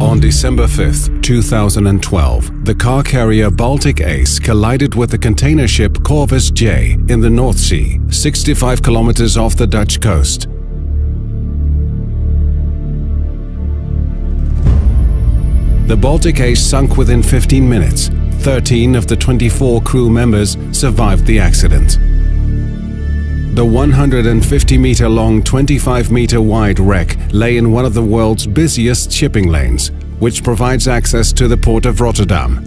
On December 5, 2012, the car carrier Baltic Ace collided with the container ship Corvus J in the North Sea, 65 kilometers off the Dutch coast. The Baltic Ace sunk within 15 minutes. 13 of the 24 crew members survived the accident. The 150-meter-long, 25-meter-wide wreck lay in one of the world's busiest shipping lanes, which provides access to the port of Rotterdam.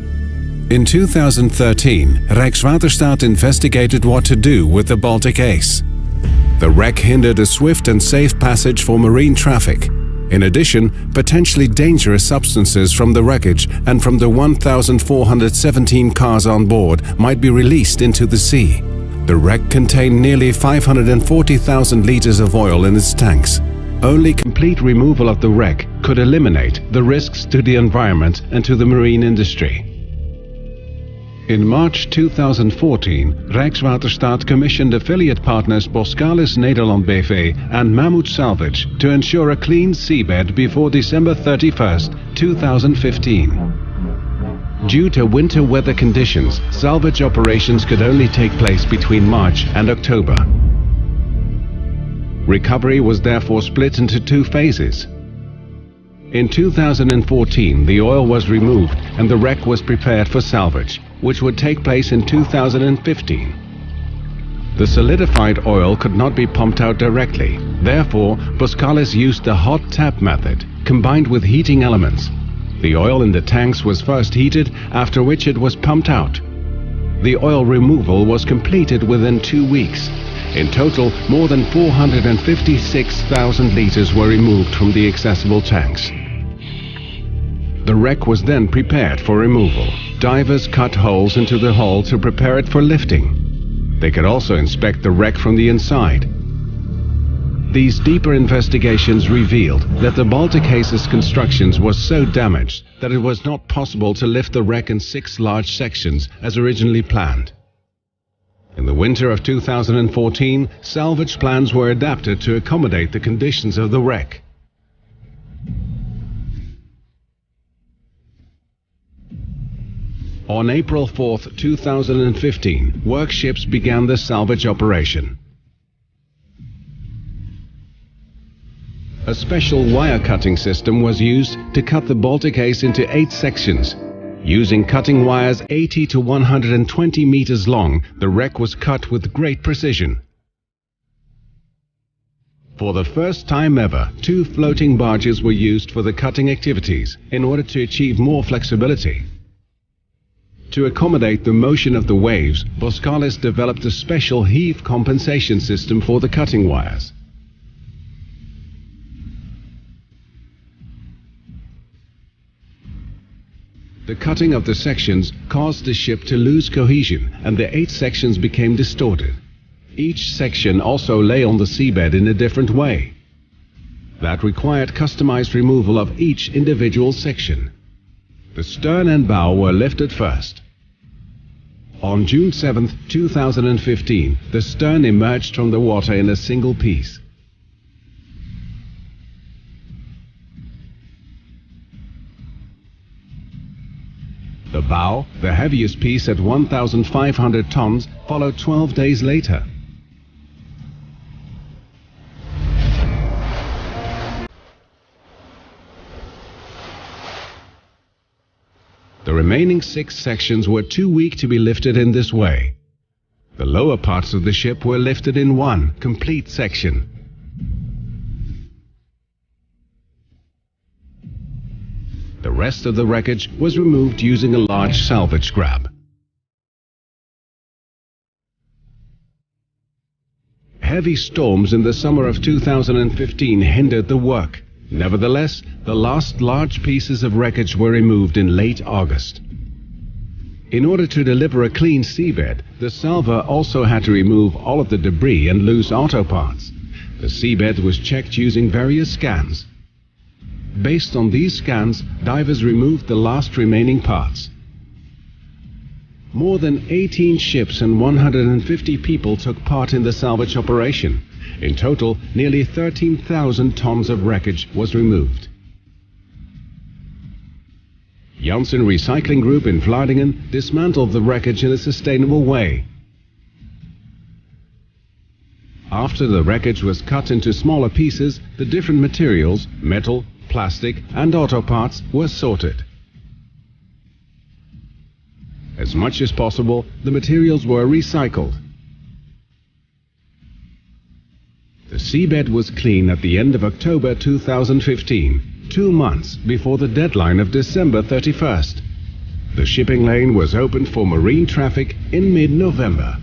In 2013, Rijkswaterstaat investigated what to do with the Baltic Ace. The wreck hindered a swift and safe passage for marine traffic. In addition, potentially dangerous substances from the wreckage and from the 1,417 cars on board might be released into the sea. The wreck contained nearly 540,000 liters of oil in its tanks. Only complete removal of the wreck could eliminate the risks to the environment and to the marine industry. In March 2014, Rijkswaterstaat commissioned affiliate partners Boskalis Nederland BV and Mammoet Salvage to ensure a clean seabed before December 31, 2015. Due to winter weather conditions, salvage operations could only take place between March and October. Recovery was therefore split into two phases. In 2014, the oil was removed and the wreck was prepared for salvage, which would take place in 2015. The solidified oil could not be pumped out directly. Therefore, Boskalis used the hot tap method, combined with heating elements. The oil in the tanks was first heated, after which it was pumped out. The oil removal was completed within 2 weeks. In total, more than 456,000 liters were removed from the accessible tanks. The wreck was then prepared for removal. Divers cut holes into the hull to prepare it for lifting. They could also inspect the wreck from the inside. These deeper investigations revealed that the Baltic Ace's construction was so damaged that it was not possible to lift the wreck in 6 large sections as originally planned. In the winter of 2014, salvage plans were adapted to accommodate the conditions of the wreck. On April 4, 2015, workships began the salvage operation. A special wire-cutting system was used to cut the Baltic Ace into 8 sections. Using cutting wires 80 to 120 meters long, the wreck was cut with great precision. For the first time ever, 2 floating barges were used for the cutting activities in order to achieve more flexibility. To accommodate the motion of the waves, Boskalis developed a special heave compensation system for the cutting wires. The cutting of the sections caused the ship to lose cohesion and the 8 sections became distorted. Each section also lay on the seabed in a different way. That required customized removal of each individual section. The stern and bow were lifted first. On June 7, 2015, the stern emerged from the water in a single piece. The bow, the heaviest piece at 1,500 tons, followed 12 days later. The remaining 6 sections were too weak to be lifted in this way. The lower parts of the ship were lifted in one complete section. The rest of the wreckage was removed using a large salvage grab. Heavy storms in the summer of 2015 hindered the work. Nevertheless, the last large pieces of wreckage were removed in late August. In order to deliver a clean seabed, the salver also had to remove all of the debris and loose auto parts. The seabed was checked using various scans. Based on these scans, divers removed the last remaining parts. More than 18 ships and 150 people took part in the salvage operation. In total, nearly 13,000 tons of wreckage was removed. Janssen Recycling Group in Vlaardingen dismantled the wreckage in a sustainable way. After the wreckage was cut into smaller pieces, the different materials, metal, plastic and auto parts, were sorted. As much as possible, the materials were recycled. The seabed was clean at the end of October 2015, 2 months before the deadline of December 31st. The shipping lane was opened for marine traffic in mid-November.